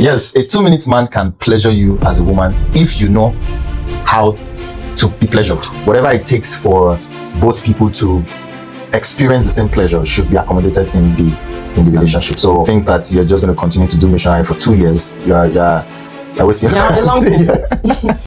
Yes, a 2 minute man can pleasure you as a woman if you know how to be pleasured. Whatever it takes for both people to experience the same pleasure should be accommodated in the relationship. So think that you're just going to continue to do missionary for 2 years. You're wasting your time.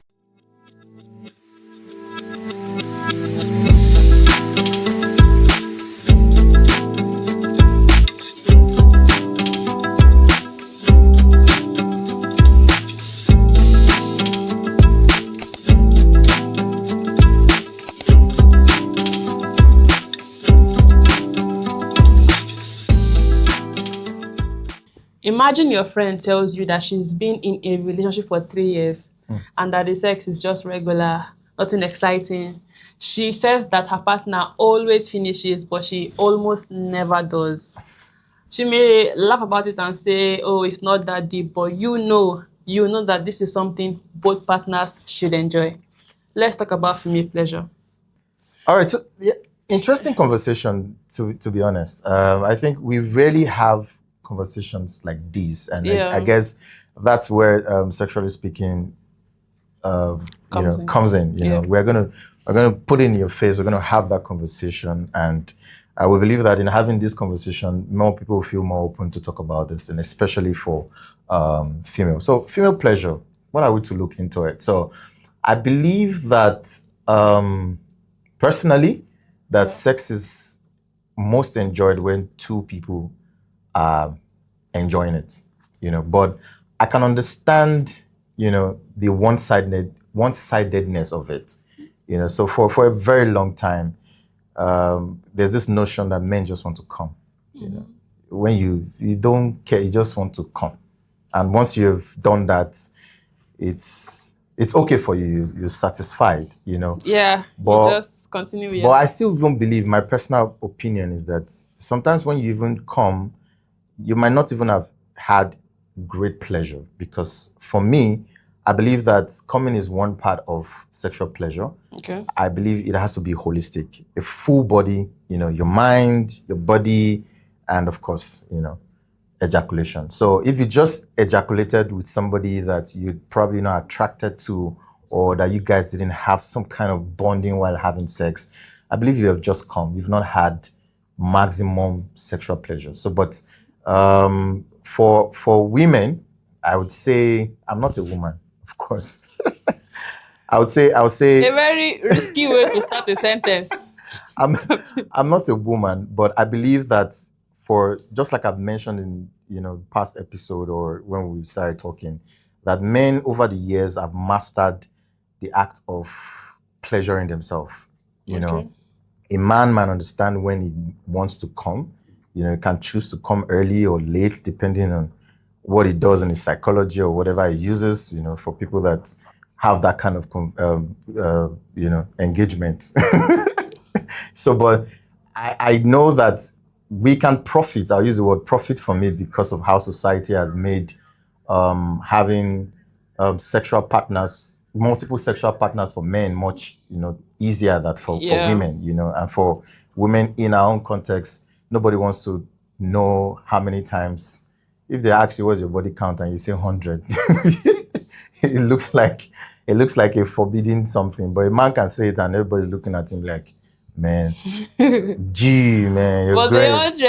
Imagine your friend tells you that she's been in a relationship for 3 years and that the sex is just regular, nothing exciting. She says that her partner always finishes, but she almost never does. She may laugh about it and say, oh, it's not that deep, but you know that this is something both partners should enjoy. Let's talk about female pleasure. All right. So, yeah, interesting conversation, to be honest. I think we rarely have conversations like these. And I guess that's where, sexually speaking, comes in. You know, we're gonna put it in your face. We're gonna have that conversation, and I will believe that in having this conversation, more people feel more open to talk about this, and especially for female. So, female pleasure. What are we to look into it? So, I believe that personally, that sex is most enjoyed when two people are enjoying it. You know, but I can understand, you know, the one-sidedness of it. You know, so for a very long time, there's this notion that men just want to come. You know, when you don't care, you just want to come, and once you've done that, it's okay for you. You're satisfied. You know. Yeah. But you just continue. But I still even believe, my personal opinion is that sometimes when you even come, you might not even have had great pleasure, because for me, I believe that coming is one part of sexual pleasure. Okay. I believe it has to be holistic, a full body, you know, your mind, your body, and of course, you know, ejaculation. So if you just ejaculated with somebody that you're probably not attracted to, or that you guys didn't have some kind of bonding while having sex, I believe you have just come. You've not had maximum sexual pleasure. So, but for women, I would say, I'm not a woman, of course. I would say a very risky way to start a sentence. I'm not a woman, but I believe that, for just like I've mentioned in, you know, past episode or when we started talking, that men over the years have mastered the act of pleasuring themselves. You know, a man might understand when he wants to come. You know, he can choose to come early or late depending on what he does in his psychology or whatever he uses. You know, for people that have that kind of you know, engagement. So, but I know that we can profit. I'll use the word profit from it, because of how society has made having sexual partners, multiple sexual partners for men, much, you know, easier than for women. You know, and for women in our own context, nobody wants to know how many times. If they ask you what's your body count and you say 100, it looks like a forbidden something. But a man can say it and everybody's looking at him like, man, gee, man, you're great. But the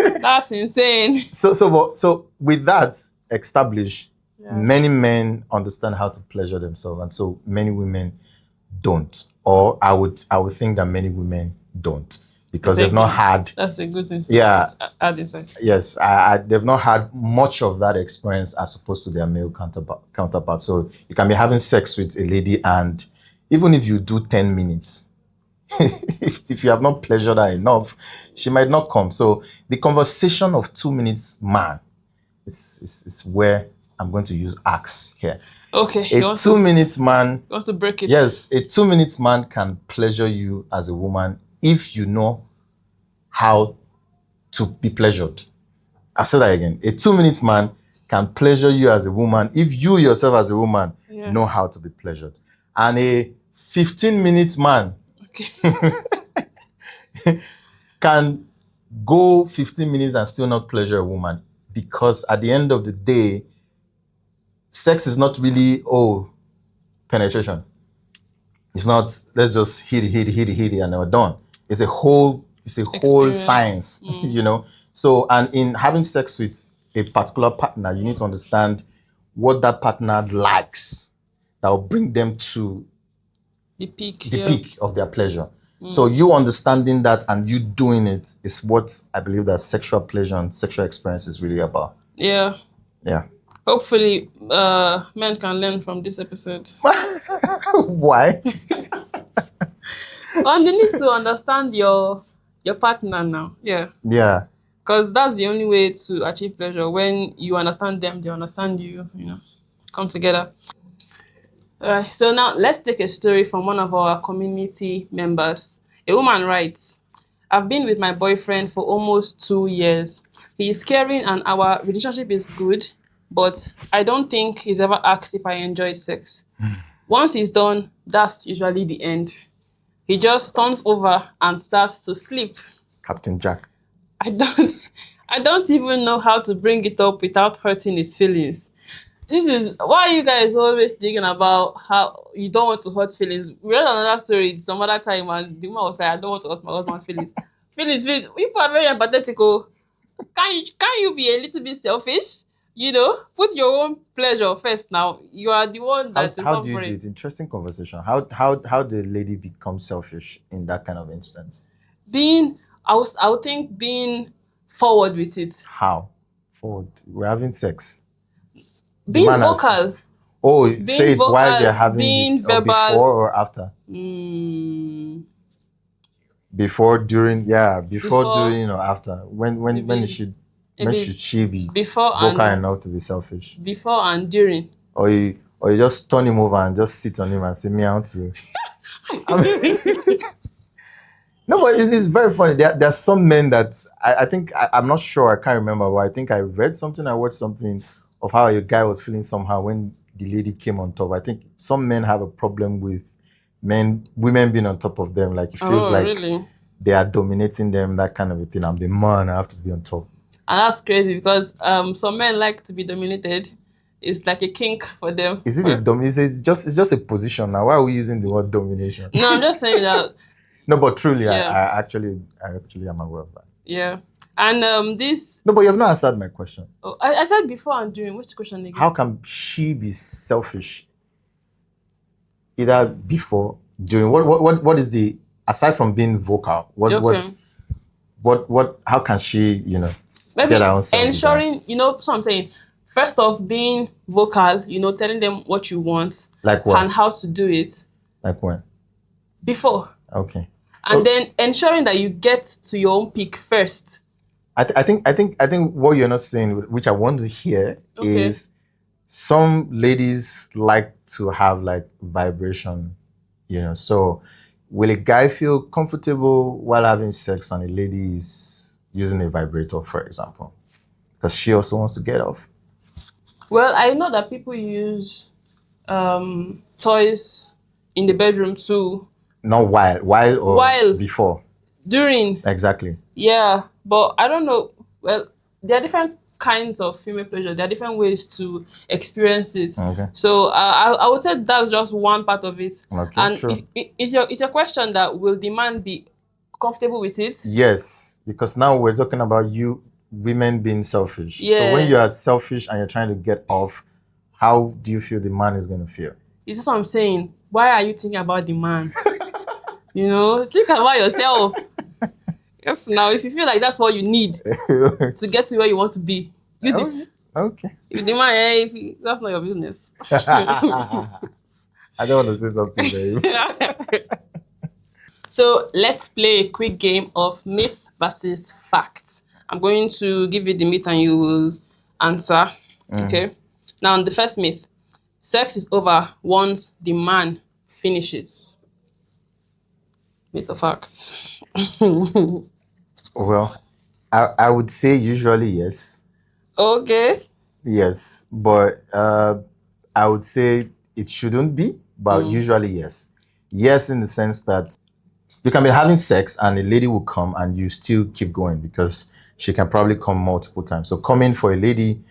100, that's insane. So with that established, many men understand how to pleasure themselves, and so many women don't. Or I would think that many women don't, because they've not had. That's a good insight. Yeah. Add insight. Yes, they've not had much of that experience as opposed to their male counterpart. So you can be having sex with a lady, and even if you do 10 minutes, if you have not pleasured her enough, she might not come. So the conversation of 2 minutes man, it's where I'm going to use axe here. Okay. A 2 minutes man. You want to break it? Yes, a 2 minutes man can pleasure you as a woman if you know how to be pleasured. I'll say that again. A 2 minutes man can pleasure you as a woman if you yourself as a woman know how to be pleasured. And a 15 minutes man can go 15 minutes and still not pleasure a woman, because at the end of the day, sex is not really penetration. It's not let's just hit it, and then we're done. It's a whole Experience. science, you know. So, and in having sex with a particular partner, you need to understand what that partner likes that will bring them to The peak. the peak of their pleasure. So you understanding that and you doing it is what I believe that sexual pleasure and sexual experience is really about. Yeah. Yeah. Hopefully, men can learn from this episode. Why? Well, they need to understand your partner now. Yeah. Yeah. Because that's the only way to achieve pleasure. When you understand them, they understand you, you know, come together. Alright, so now let's take a story from one of our community members. A woman writes, I've been with my boyfriend for almost 2 years. He is caring and our relationship is good, but I don't think he's ever asked if I enjoy sex. Once he's done, that's usually the end. He just turns over and starts to sleep. Captain Jack. I don't even know how to bring it up without hurting his feelings. This is why you guys always thinking about how you don't want to hurt feelings. We read another story some other time and the woman was like, I don't want to hurt my husband's feelings. Feelings. People are very empathetic. Oh. Can you be a little bit selfish? You know, put your own pleasure first now. You are the one that is How do you do suffering. it? Interesting conversation. How the lady become selfish in that kind of instance? I would think being forward with it. How? Forward. We're having sex. Being vocal. Say it vocal, while they're having being this, verbal. Before or after? Before, during, before, during, or after. When should she be before vocal and enough to be selfish? Before and during. Or you just turn him over and just sit on him and say, me, I want to. I mean, no, but it's very funny. There are some men that I think, I'm not sure, I can't remember, but I think I read something, I watched something of how a guy was feeling somehow when the lady came on top. I think some men have a problem with women being on top of them. Like it feels like really? They are dominating them, that kind of a thing. I'm the man, I have to be on top. And that's crazy because some men like to be dominated. It's like a kink for them. Is it it's just a position now? Why are we using the word domination? No, I'm just saying that. No, but truly, Yeah. I actually am aware of that. Yeah. And this. No, but you have not answered my question. Oh, I said before and during. What's the question again? How can she be selfish? Either before, during. What is the, aside from being vocal? How can she, maybe get her own self ensuring, so I'm saying, first off, being vocal, telling them what you want. Like what? And how to do it. Like when? Before. Okay. And then ensuring that you get to your own peak first. I think what you're not saying, which I want to hear, is some ladies like to have like vibration, So will a guy feel comfortable while having sex and a lady is using a vibrator, for example? Because she also wants to get off. Well, I know that people use toys in the bedroom too. Not while before. During. Exactly. Yeah, but I don't know. Well, there are different kinds of female pleasure. There are different ways to experience it. Okay. So I would say that's just one part of it. Okay, and true. It's your question that will the man be comfortable with it? Yes, because now we're talking about women being selfish. Yeah. So when you are selfish and you're trying to get off, how do you feel the man is going to feel? This is what I'm saying. Why are you thinking about the man? Think about yourself. Yes, now if you feel like that's what you need to get to where you want to be, use it. Okay. If the man, that's not your business. I don't want to say something, babe. So let's play a quick game of myth versus fact. I'm going to give you the myth and you will answer. Okay. Now, the first myth: sex is over once the man finishes. Myth or fact? Well, I would say usually yes. Okay. Yes, but I would say it shouldn't be, but usually yes. Yes, in the sense that you can be having sex and a lady will come and you still keep going because she can probably come multiple times. So coming for a lady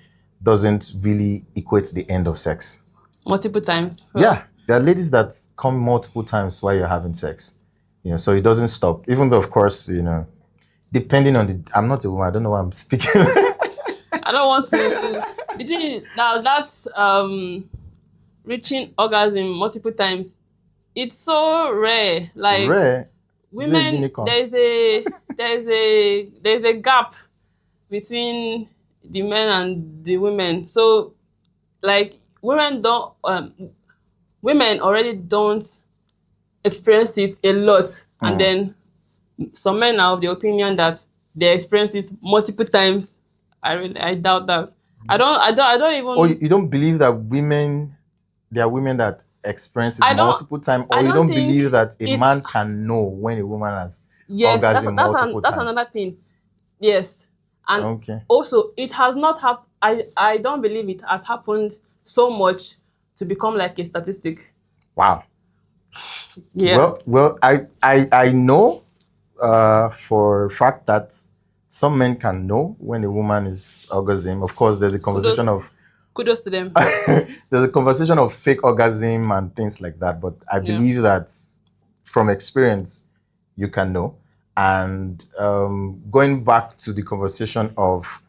doesn't really equate the end of sex. Multiple times. Yeah, there are ladies that come multiple times while you're having sex. So it doesn't stop. Even though, of course, depending on I'm not a woman. I don't know why I'm speaking. I don't want to. Now that's reaching orgasm multiple times. It's so rare. Like Rare. women, there's a gap between the men and the women. So like women already don't experience it a lot, and then some men are of the opinion that they experience it multiple times. I doubt that. I don't even. Or you don't believe that there are women that experience it multiple times, or you don't believe that a man can know when a woman has orgasm multiple times? That's another thing. Yes, and also it has not happened. I don't believe it has happened so much to become like a statistic. Wow. Yeah. Well, I know for a fact that some men can know when a woman is orgasm. Of course, there's a conversation kudos to them. There's a conversation of fake orgasm and things like that, but I believe that from experience, you can know. And going back to the conversation of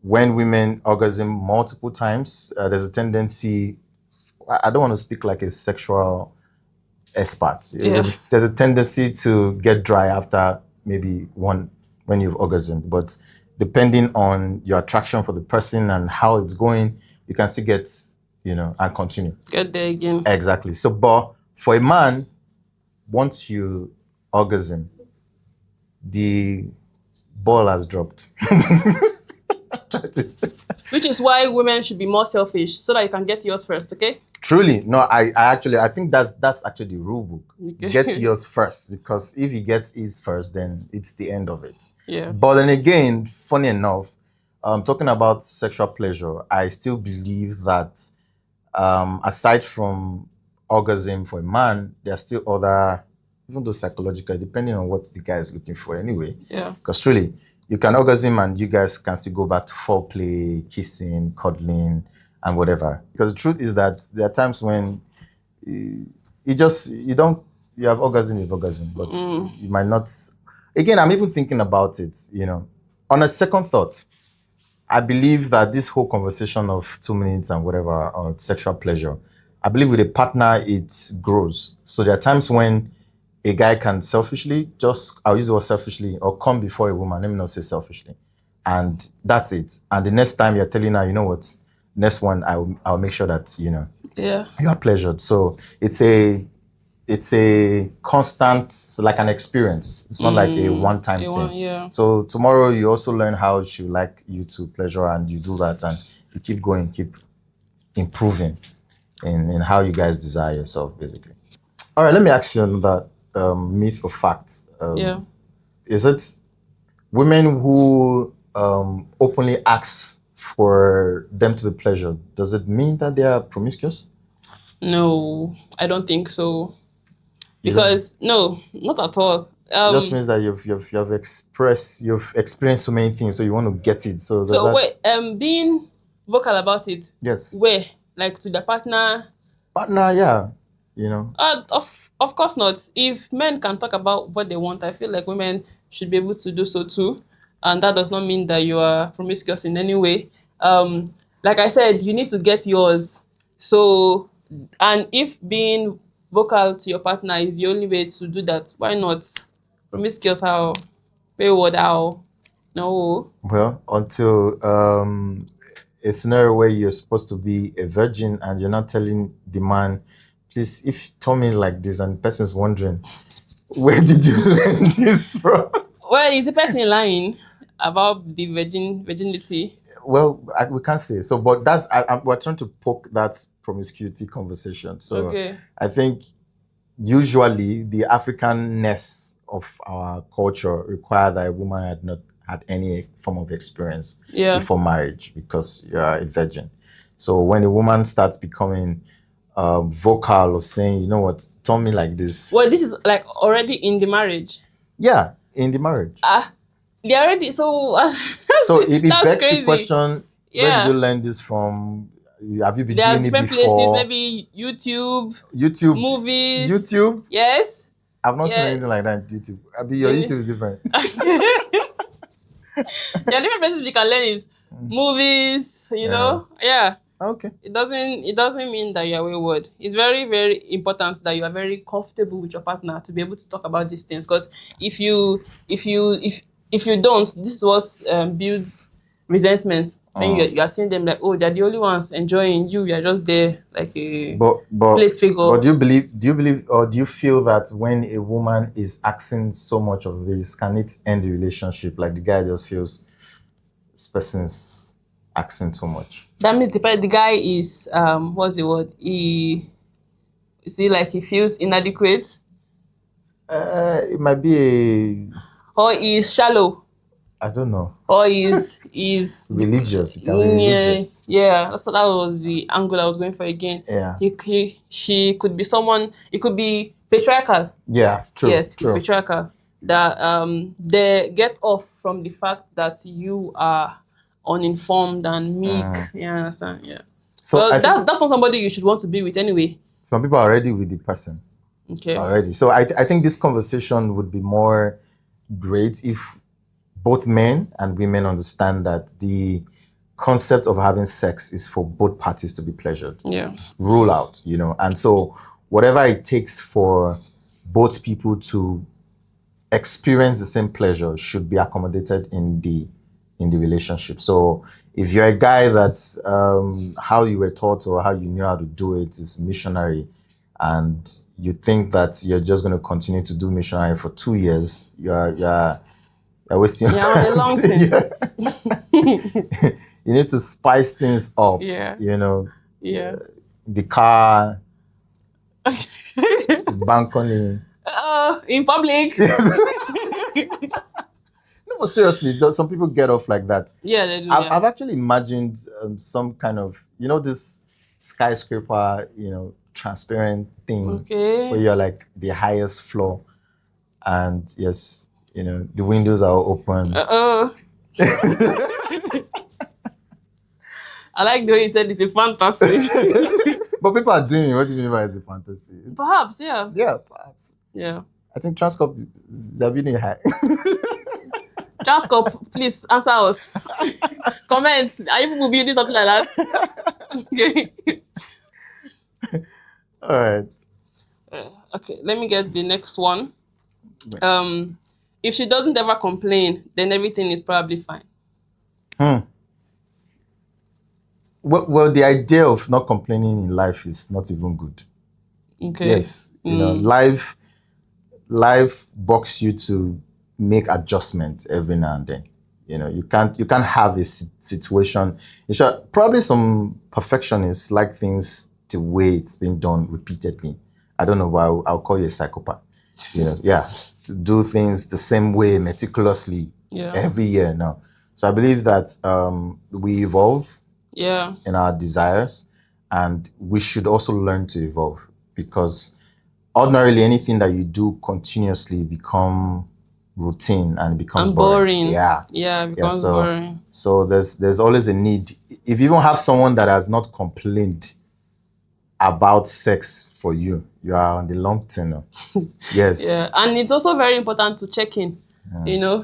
when women orgasm multiple times, there's a tendency, I don't want to speak like a sexual expert. Yeah. There's a tendency to get dry after maybe one when you've orgasmed, but depending on your attraction for the person and how it's going, you can still get, and continue. Get there again. Exactly. So, but for a man, once you orgasm, the ball has dropped. Which is why women should be more selfish so that you can get yours first, okay? Truly, no, I think that's actually the rule book. Okay. Get yours first, because if he gets his first, then it's the end of it. Yeah. But then again, funny enough, talking about sexual pleasure, I still believe that aside from orgasm for a man, there are still other, even though psychological, depending on what the guy is looking for anyway. Yeah. Because truly, you can orgasm and you guys can still go back to foreplay, kissing, cuddling, and whatever. Because the truth is that there are times when you have orgasm, but you might not. Again, I'm even thinking about it, On a second thought, I believe that this whole conversation of 2 minutes and whatever, or sexual pleasure, I believe with a partner, it grows. So there are times when a guy can selfishly, I'll use the word selfishly, or come before a woman, let me not say selfishly. And that's it. And the next time you're telling her, you know what, next one, I'll make sure that, you are pleasured. So it's a constant, like an experience. It's not like a one-time thing. So tomorrow you also learn how she would like you to pleasure, and you do that, and you keep going, keep improving in how you guys desire yourself, basically. All right, let me ask you another myth or fact. Is it women who openly ask for them to be pleasured, does it mean that they are promiscuous? No, I don't think so. Because no, not at all. It just means that you've experienced so many things, so you want to get it. So wait, being vocal about it. Yes. Where, like to the partner? Partner, yeah. Of course not. If men can talk about what they want, I feel like women should be able to do so too. And that does not mean that you are promiscuous in any way. Like I said, you need to get yours. So, and if being vocal to your partner is the only way to do that, why not? Promiscuous how? Wayward how? No. Well, until a scenario where you're supposed to be a virgin and you're not telling the man, please, if you told me like this, and the person's wondering, where did you learn this from? Well, is the person lying about the virginity? Well, we can't say so, but we're trying to poke that promiscuity conversation. So okay. I think usually the Africanness of our culture require that a woman had not had any form of experience before marriage, because you're a virgin. So when a woman starts becoming vocal of saying, you know what, tell me like this. Well, this is like already in the marriage. Yeah, in the marriage. They already, so so it begs the question, Where did Yeah. you learn this from? Have you been There are doing it different places, before? maybe YouTube, YouTube. movies. YouTube. Yes. I've not seen Yeah. anything like that on YouTube. I mean, your You YouTube is different. there are different places you can learn it. Movies, Yeah. Yeah. Okay. It doesn't mean that you're wayward. It's very, very important that you are very comfortable with your partner to be able to talk about these things. Because if you don't, this is what builds resentment. When you are seeing them like, oh, they're the only ones enjoying you. You're just there like a But place figure. but do you believe or do you feel that when a woman is asking so much of this, can it end the relationship? Like the guy just feels this person is asking too much. That means the guy is what's the word? He feels inadequate It might be or he's shallow. I don't know, Or is religious. It can be religious. yeah, that was the angle I was going for again. Yeah. She could be someone. It could be patriarchal. Yeah. True. Yes, True. patriarchal. That they get off from the fact that you are uninformed and meek. Yeah, understand? Yeah. So Well, I think that's not somebody you should want to be with anyway. some people are already with the person Okay. already. So I think this conversation would be more great if both men and women understand that the concept of having sex is for both parties to be pleasured. Yeah. Rule out, and so whatever it takes for both people to experience the same pleasure should be accommodated in the relationship. So if you're a guy that how you were taught or how you knew how to do it is missionary, and you think that you're just going to continue to do missionary for 2 years, you're wasting your Yeah, time. on a long thing. You need to spice things up. Yeah. Yeah. The car, the balcony. In public. No, but seriously, some people get off like that. Yeah, they do. I've actually imagined some kind of, this skyscraper, transparent thing Okay. where you're like the highest floor, and yes, the windows are open. I like the way you said it's a fantasy. But people are doing it. What do you mean by it's a fantasy? Perhaps, yeah. Yeah, perhaps. Yeah. I think Transcorp they're building high. Transcorp, please answer us. Comments. Are you people building something like that? Okay. All right. Okay, let me get the next one. If she doesn't ever complain, then everything is probably fine. Well, the idea of not complaining in life is not even good. Okay. Yes, life boxes you to make adjustments every now and then. You can't have a situation. Probably some perfectionists like things the way it's been done repeatedly. I don't know why I'll call you a psychopath. To do things the same way meticulously every year now. So I believe that we evolve in our desires, and we should also learn to evolve, because ordinarily anything that you do continuously become routine and becomes boring. Yeah, it becomes boring. So there's always a need. If you even have someone that has not complained about sex for you, you are on the long tenure. Yes. Yeah, and it's also very important to check in.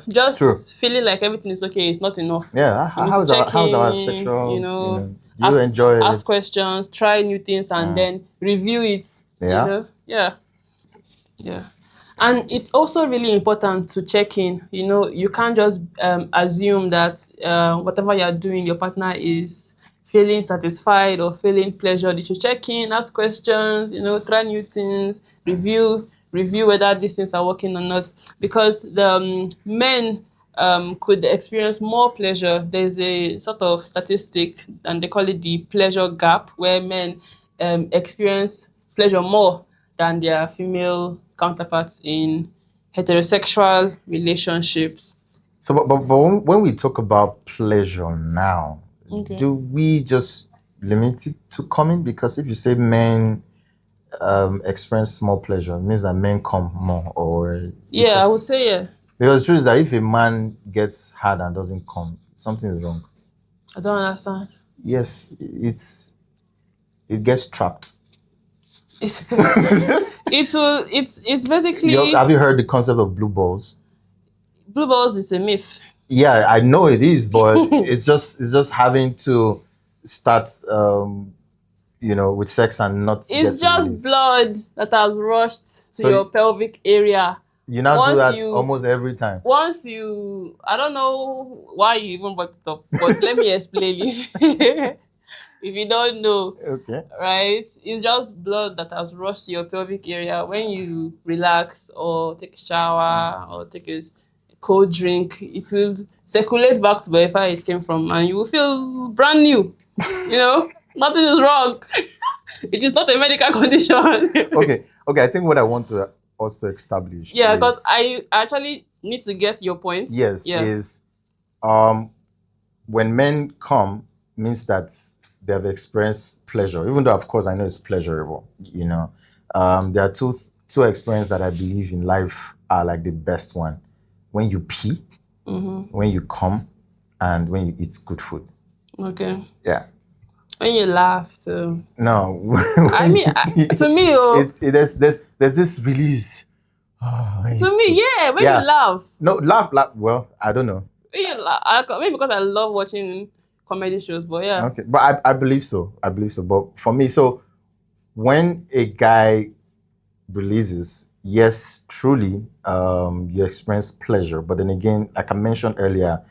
Just True. feeling like everything is okay is not enough. Yeah, how's our sexual? You enjoy it? Ask questions, try new things, and then review it. Yeah. Yeah. And it's also really important to check in. You can't just assume that whatever you're doing, your partner is feeling satisfied or feeling pleasured. You should check in, ask questions, try new things, review whether these things are working or not. Because the men could experience more pleasure. There's a sort of statistic, and they call it the pleasure gap, where men experience pleasure more than their female counterparts in heterosexual relationships. So, but when we talk about pleasure now, do we just limit it to coming? Because if you say men experience more pleasure, it means that men come more, or I would say Because the truth is that if a man gets hard and doesn't come, something is wrong. I don't understand. Yes, it gets trapped. It, it's basically Have you heard the concept of blue balls? blue balls is a myth. Yeah, I know it is, but it's just having to start with sex and not get It's to just release. blood that has rushed to So your pelvic area. you now do Once that you almost every time. I don't know why you even brought it up, but let me explain it. If you don't know, Okay. right? It's just blood that has rushed to your pelvic area when you relax or take a shower or take a cold drink. It will circulate back to wherever it came from, and you will feel brand new. Nothing is wrong. It is not a medical condition. Okay. Okay. I think what I want to also establish Yeah, because is I actually need to get your point. yes, Yeah. is um when men come means that they have experienced pleasure, even though of course I know it's pleasurable. There are two experiences that I believe in life are like the best one: when you pee, when you come, and when you eat good food. Okay. Yeah. When you laugh too. No. I mean, to me, There's this release. Oh, when you to me, pee. yeah. When you Yeah. laugh, No, laugh. Well, I don't know. when you laugh, maybe because I love watching comedy shows, but yeah. Okay, but I believe so. I believe so. But for me, so when a guy releases, yes, truly, you experience pleasure. But then again, like I mentioned earlier,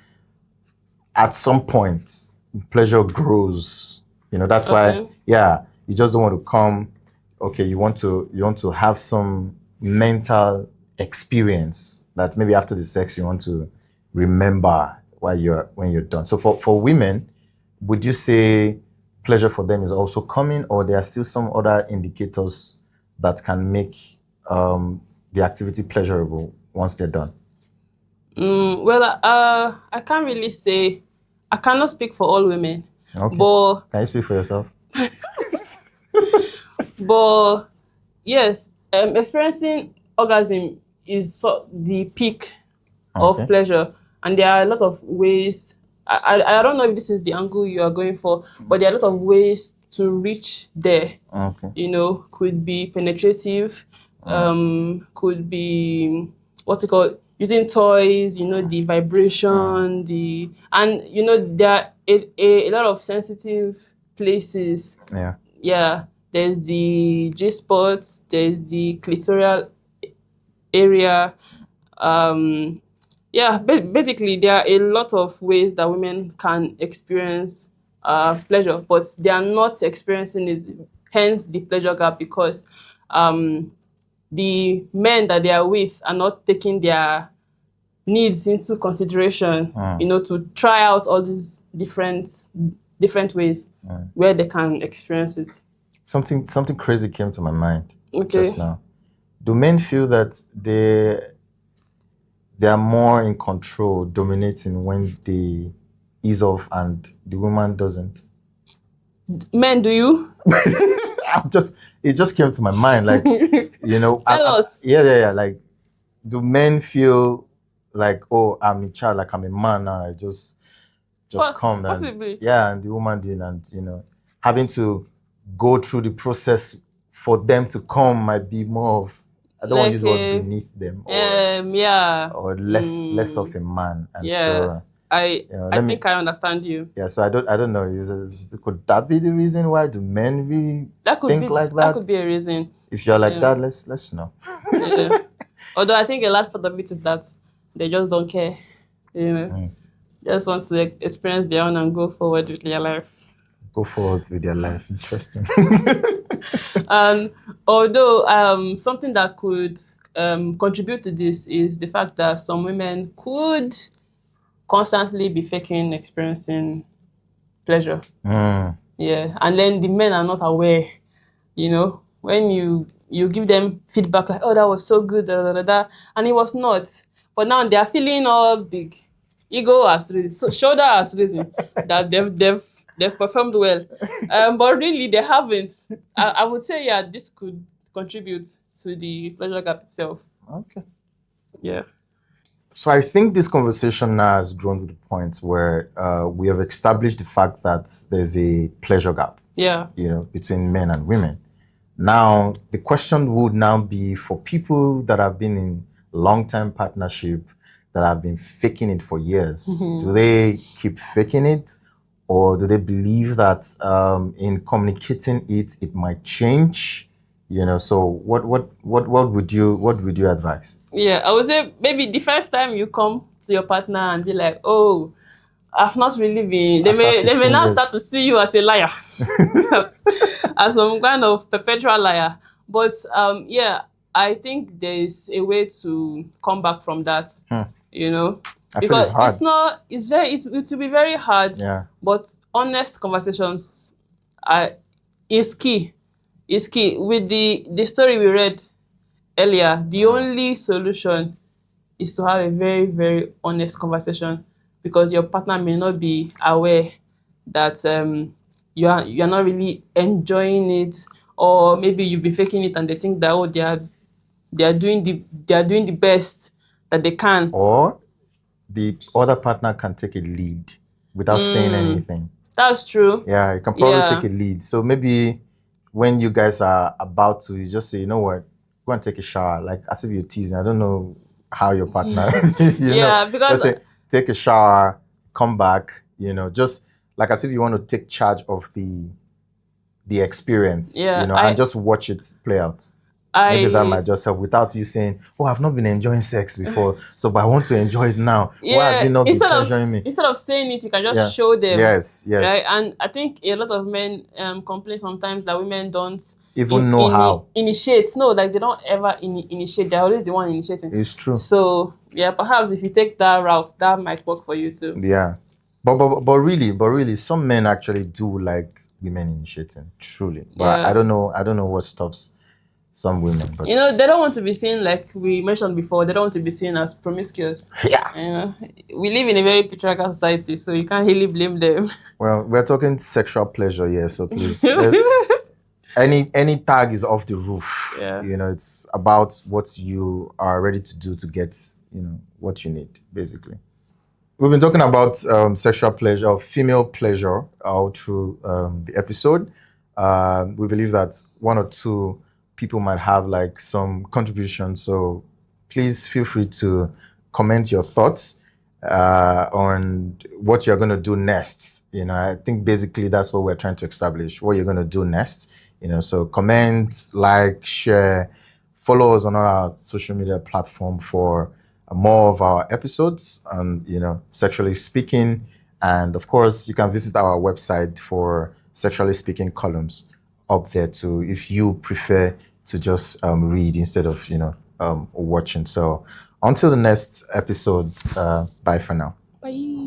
at some point, pleasure grows. That's why, Okay. yeah, you just don't want to come. Okay, you want to have some mental experience that maybe after the sex you want to remember when you're done. So for women, would you say pleasure for them is also coming, or there are still some other indicators that can make the activity pleasurable once they're done? Well, I can't really say. I cannot speak for all women, Okay. but Can you speak for yourself? but yes, experiencing orgasm is the peak of Okay. pleasure, and there are a lot of ways. I don't know if this is the angle you are going for, but there are a lot of ways to reach there. Okay. Could be penetrative, could be what's it called, using toys, the vibration, there are a lot of sensitive places. Yeah. Yeah, there's the G spots, there's the clitoral area. Yeah, basically there are a lot of ways that women can experience pleasure, but they are not experiencing it, hence the pleasure gap, because the men that they are with are not taking their needs into consideration, to try out all these different ways where they can experience it. Something crazy came to my mind Okay. just now. Do men feel that they are more in control, dominating when they ease off and the woman doesn't? Men, do you? It just came to my mind, like Tell us. yeah. Like, do men feel like, oh, I'm in charge, like I'm a man now, I just come and Possibly. yeah, and the woman did, and having to go through the process for them to come might be more of, I don't want to Like use the word beneath them, yeah. or less of a man, and Yeah. so I let me think I understand you. yeah. So I don't know. Could that be the reason why do men really think like That that? could be a reason. If you're like Yeah. that, let's know. Yeah. Although I think a large part of it is that they just don't care. Just want to experience their own and go forward with their life. Go forward with your life. Interesting. And although something that could contribute to this is the fact that some women could constantly be faking experiencing pleasure. Yeah, and then the men are not aware. When you give them feedback like, "Oh, that was so good," da, da, da, da, and it was not. But now they are feeling all big. Ego has risen, so shoulder has risen that they've performed well. But really they haven't. I would say, yeah, this could contribute to the pleasure gap itself. Okay. Yeah. So I think this conversation now has grown to the point where we have established the fact that there's a pleasure gap, Yeah. between men and women. Now, the question would now be for people that have been in long-term partnership, that have been faking it for years. Do they keep faking it, or do they believe that in communicating it, it might change? So what would you advise? Yeah, I would say maybe the first time you come to your partner and be like, "Oh, I've not really been." They After may 15 now years. start to see you as a liar, as some kind of perpetual liar. But yeah, I think there is a way to come back from that. You know, I feel it's because hard. it's not. It will be very hard. Yeah. But honest conversations are is key. Is key. With the story we read earlier, the only solution is to have a very, very honest conversation, because your partner may not be aware that you're not really enjoying it, or maybe you've been faking it and they think that, oh, they are doing the best that they can. Or the other partner can take a lead without saying anything. That's true. Yeah, you can probably Yeah. take a lead. So maybe when you guys are about to, you just say, you know what, go and take a shower, like as if you're teasing. I don't know how your partner, Yeah, because just say, take a shower, come back, just like as if you want to take charge of the experience, Yeah, and just watch it play out. Maybe that might just help without you saying, "Oh, I've not been enjoying sex before, but I want to enjoy it now. Why have you not been pleasuring me?" Instead of saying it, you can just show them. Yes. Right? And I think a lot of men complain sometimes that women don't even know how. Initiate. No, like they don't ever initiate. They're always the one initiating. It's true. So yeah, perhaps if you take that route, that might work for you too. Yeah. But really, some men actually do like women initiating, truly. But Yeah. I don't know what stops some women. But they don't want to be seen, like we mentioned before, they don't want to be seen as promiscuous. Yeah. We live in a very patriarchal society, so you can't really blame them. Well, we're talking sexual pleasure here, so please. Any tag is off the roof. Yeah. It's about what you are ready to do to get, what you need, basically. We've been talking about sexual pleasure, female pleasure, all through the episode. We believe that one or two people might have like some contributions. So please feel free to comment your thoughts on what you're going to do next. I think basically that's what we're trying to establish, what you're going to do next. So comment, like, share, follow us on our social media platform for more of our episodes and, Sexually Speaking. And of course, you can visit our website for Sexually Speaking columns up there too, if you prefer to just read instead of, watching. So until the next episode, bye for now. Bye.